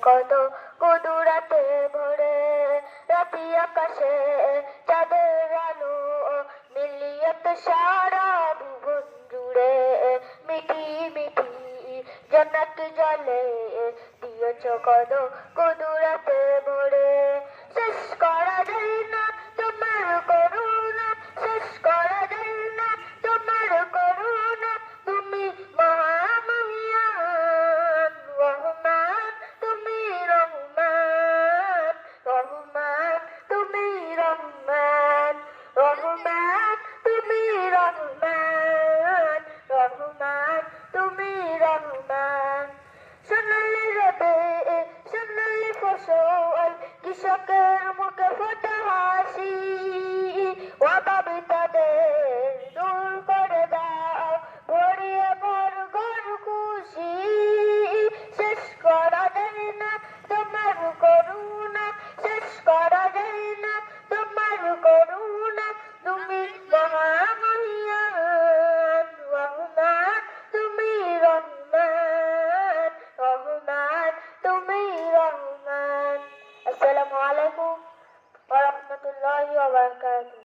কত কুদুরাতে ভরে রাতি আকাশে চাঁদের আলো মিলিয়ে তো সারা ভুবন জুড়ে মিঠি মিঠি জন্নাত জলে দিয়েছ কত কুদুরাতে ভরে শেষ করা যায় না তোমার করুণা শেষ করা যায় না তোমার করুণা তুমি মহামহিয়ান রহমান তুমি রহমান রহমান তুমি রহমান রহমান তুমি রহমান রহমান তুমি রহমান সোনালি রোদে সোনালি ফসল কৃষকের মুখে ফোটা হাসি অভাবী তাদের দূর করে দাও ভরিয়ে ভর ঘর খুশি শেষ করা যায় না তোমার করুণা শেষ করা যায় না তোমার করুণা তুমি মহামহিয়ান রহমান তুমি রহমান রহমান তুমি রহমান। আসসালামু আলাইকুম ওয়া রাহমাতুল্লাহি ওয়া বারাকাতুহু।